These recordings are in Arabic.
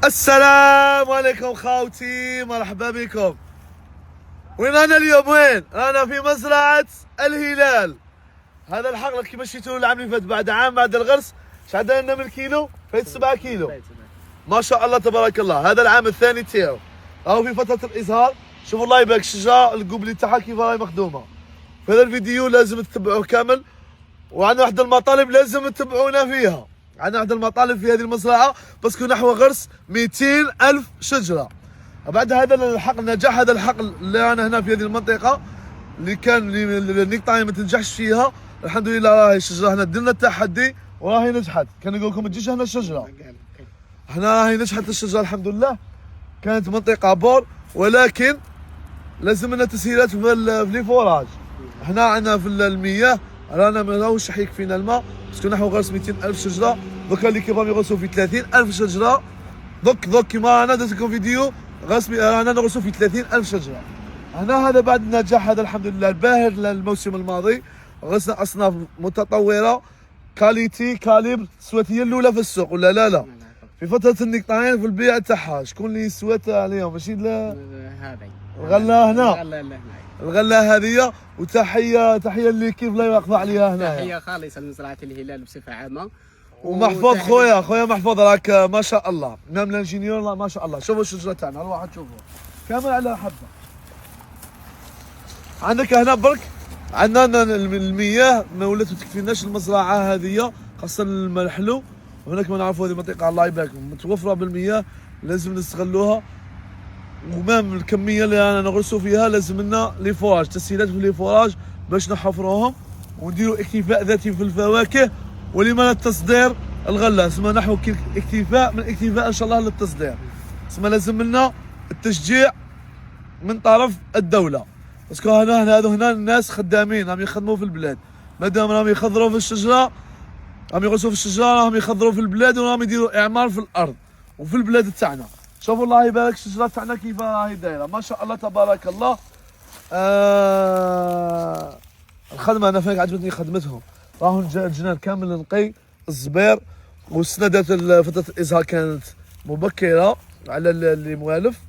السلام عليكم خاوتي، مرحبا بكم. وين انا اليوم؟ وين انا؟ في مزرعة الهلال. هذا الحقل كيما شفتوا العام اللي فات بعد عام بعد الغرس شحال لنا من الكيلو؟ فايت 7 كيلو ما شاء الله تبارك الله. هذا العام الثاني تاعو، راهو في فترة الازهار. شوفوا الله يبارك الشجرة القبلي تاعها كيف راهي مخدومة. في هذا الفيديو لازم تتبعوه كامل، وعندنا واحد المطالب لازم تتبعونا فيها. عندنا واحد المطالب في هذه المزرعة باسكو نحو غرس 200,000 شجرة. بعد هذا الحقل نجاح، هذا الحقل اللي انا هنا في هذه المنطقة اللي كان النقطة ما تنجحش فيها، الحمد لله راهي الشجرة هنا درنا التحدي وراهي نجحت. كان نقول لكم ما تجيش هنا الشجرة، هنا راهي نجحت الشجرة الحمد لله. كانت منطقة بور ولكن لازم لنا تسهيلات في لي فوراج. هنا عندنا في المياه رانا ماهوش راح يكفينا الماء باسكو نحو غرس 200,000 شجرة. دوكا اللي كيبغيو يغرسوا في 30,000 شجرة. دوك كيما انا درت لكم فيديو غرس رانا نغرسوا في 30,000 شجرة. هنا هذا بعد النجاح هذا الحمد لله الباهر للموسم الماضي. غرسنا اصناف متطورة كاليتي كاليبر. سوات هي الاولى في السوق ولا لا؟ في فترة النقطتين في البيع تاعها شكون اللي سوات عليهم؟ ماشي هذه الغلة هنا، الغلة هذه. وتحية اللي كيف لا واقفة عليها هنا. تحية خالصة لمزرعة الهلال بصفة عامة. ومحفوظ خويا محفوظ راك ما شاء الله. نعم الانجينيور ما شاء الله. شوفوا الشجرة تاعنا الواحد شوفوا كامل على حبة. عندك هنا برك عندنا المياه ما ولات تكفيناش المزرعة هذه خاصة المرحلو. وهناك ما نعرفوا هذه المنطقة الله يباركم متوفرة بالمياه لازم نستغلوها. ومام الكمية اللي انا نغرسوا فيها لازم لنا لي فوراج، تسهيلات في لي فوراج باش نحفروهم ونديروا اكتفاء ذاتي في الفواكه. ولما للتصدير الغله اسمها نحو اكتفاء من اكتفاء ان شاء الله للتصدير. اسمها لازم لنا التشجيع من طرف الدوله باسكو هنا الناس خدامين راهم يخدموا في البلاد. مادام راهم يخضروا في الشجره راهم يغرسوا في الشجره راهم يخضروا في البلاد وراهم يديروا اعمار في الارض وفي البلاد تاعنا. شوفوا الله يبارك الشجره تاعنا كيف راهي دايره ما شاء الله تبارك الله. الخدمه انا فيك عجبتني خدمتهم. راهو الجنان كامل نقي الزبير. والسنه فتره الازهار كانت مبكره على اللي موالف.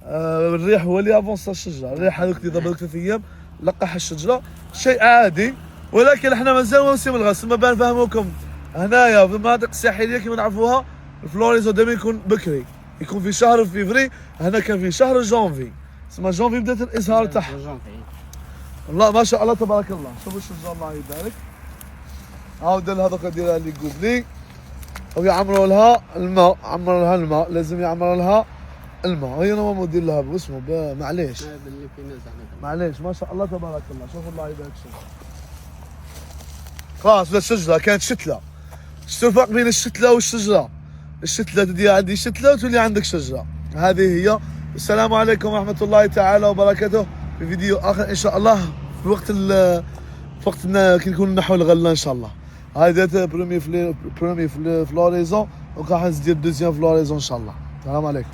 الريح هو اللي افونسا الشجره. الريح هذوك اللي ضرب 3 ايام لقح الشجره شيء عادي. ولكن احنا مازال موسم الغرس. ما بنفهموكم هنايا في المناطق الساحليه كيما نعرفوها الفلوريزو دائما يكون بكري، يكون في شهر فيفري. هنا كان في شهر جونفي. اسمها جونفي بدات الازهار تاعها. والله ما شاء الله تبارك الله. شوفوا الشجره الله يبارك. هاو هذوك ديالها اللي قبلي ويعمروا لها الماء. عمروا لها الماء لازم يعمروا لها الماء. هي ما مدير لها باسمه معليش معليش ما شاء الله تبارك الله. شوفوا الله يبارك الشجره. خلاص الشجره كانت شتله. شفتوا الفرق بين الشتله والشجره؟ الشتله تدي عندي شتله وتولي عندك شجره. هذه هي. السلام عليكم ورحمه الله تعالى وبركاته. في فيديو اخر ان شاء الله في وقت كي نكون نحو الغله ان شاء الله. هاي دات برومي فلوريزون وراح ندير دوزيام فلوريزون ان شاء الله. السلام عليكم.